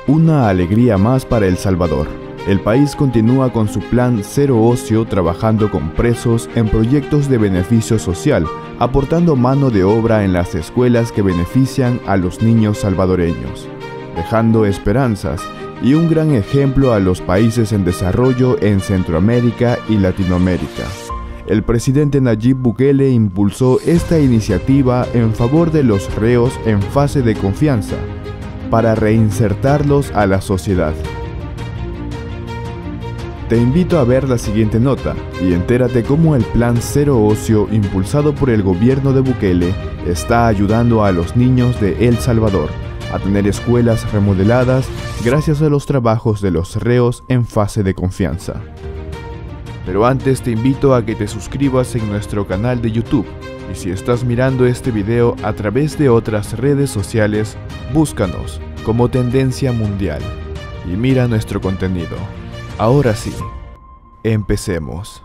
Una alegría más para El Salvador. El país continúa con su plan Cero Ocio, trabajando con presos en proyectos de beneficio social, aportando mano de obra en las escuelas que benefician a los niños salvadoreños, dejando esperanzas y un gran ejemplo a los países en desarrollo en Centroamérica y Latinoamérica. El presidente Nayib Bukele impulsó esta iniciativa en favor de los reos en fase de confianza, para reinsertarlos a la sociedad. Te invito a ver la siguiente nota y entérate cómo el plan Cero Ocio, impulsado por el gobierno de Bukele, está ayudando a los niños de El Salvador a tener escuelas remodeladas gracias a los trabajos de los reos en fase de confianza. Pero antes te invito a que te suscribas en nuestro canal de YouTube, y si estás mirando este video a través de otras redes sociales, búscanos como Tendencia Mundial y mira nuestro contenido. Ahora sí, empecemos.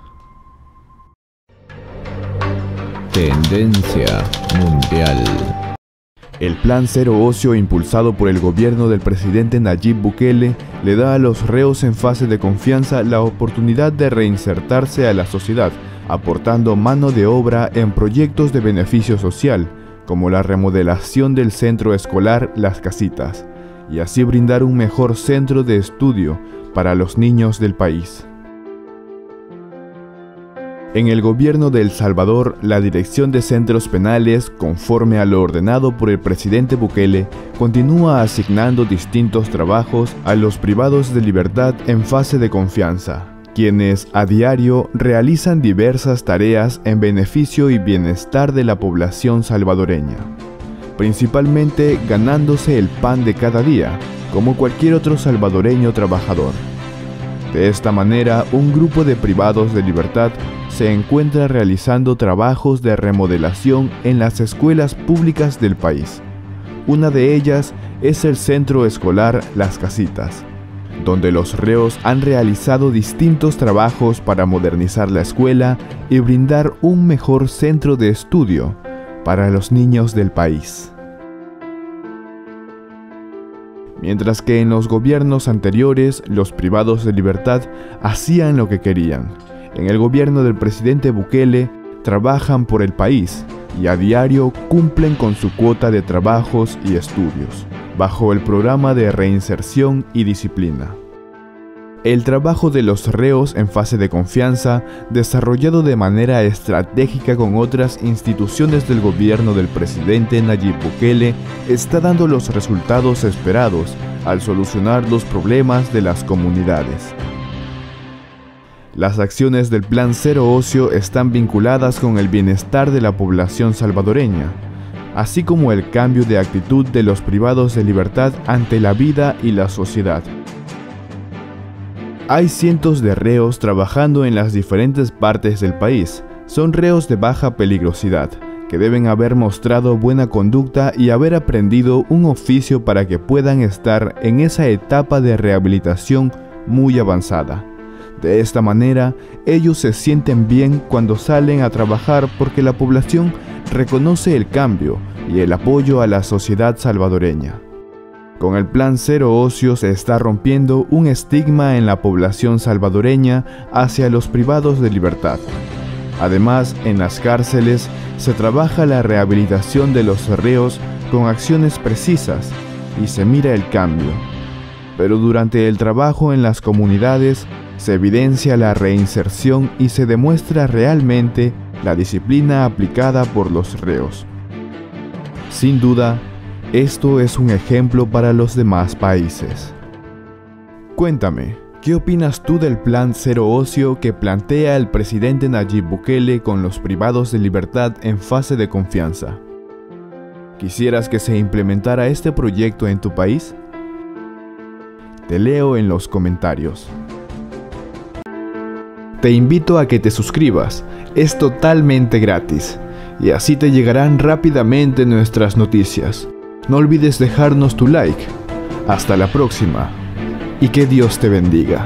Tendencia Mundial. El plan Cero Ocio, impulsado por el gobierno del presidente Nayib Bukele, le da a los reos en fase de confianza la oportunidad de reinsertarse a la sociedad, aportando mano de obra en proyectos de beneficio social, como la remodelación del centro escolar Las Casitas, y así brindar un mejor centro de estudio para los niños del país. En el gobierno de El Salvador, la Dirección de Centros Penales, conforme a lo ordenado por el presidente Bukele, continúa asignando distintos trabajos a los privados de libertad en fase de confianza, quienes a diario realizan diversas tareas en beneficio y bienestar de la población salvadoreña, principalmente ganándose el pan de cada día, como cualquier otro salvadoreño trabajador. De esta manera, un grupo de privados de libertad se encuentra realizando trabajos de remodelación en las escuelas públicas del país. Una de ellas es el centro escolar Las Casitas, donde los reos han realizado distintos trabajos para modernizar la escuela y brindar un mejor centro de estudio para los niños del país. Mientras que en los gobiernos anteriores, los privados de libertad hacían lo que querían, en el gobierno del presidente Bukele trabajan por el país y a diario cumplen con su cuota de trabajos y estudios, bajo el programa de reinserción y disciplina. El trabajo de los reos en fase de confianza, desarrollado de manera estratégica con otras instituciones del gobierno del presidente Nayib Bukele, está dando los resultados esperados al solucionar los problemas de las comunidades. Las acciones del plan Cero Ocio están vinculadas con el bienestar de la población salvadoreña, así como el cambio de actitud de los privados de libertad ante la vida y la sociedad. Hay cientos de reos trabajando en las diferentes partes del país. Son reos de baja peligrosidad, que deben haber mostrado buena conducta y haber aprendido un oficio para que puedan estar en esa etapa de rehabilitación muy avanzada. De esta manera, ellos se sienten bien cuando salen a trabajar porque la población reconoce el cambio y el apoyo a la sociedad salvadoreña. Con el plan Cero Ocio se está rompiendo un estigma en la población salvadoreña hacia los privados de libertad. Además, en las cárceles se trabaja la rehabilitación de los reos con acciones precisas y se mira el cambio. Pero durante el trabajo en las comunidades se evidencia la reinserción y se demuestra realmente la disciplina aplicada por los reos. Sin duda, esto es un ejemplo para los demás países. Cuéntame, ¿qué opinas tú del plan Cero Ocio que plantea el presidente Nayib Bukele con los privados de libertad en fase de confianza? ¿Quisieras que se implementara este proyecto en tu país? Te leo en los comentarios. Te invito a que te suscribas, es totalmente gratis, y así te llegarán rápidamente nuestras noticias. No olvides dejarnos tu like. Hasta la próxima, y que Dios te bendiga.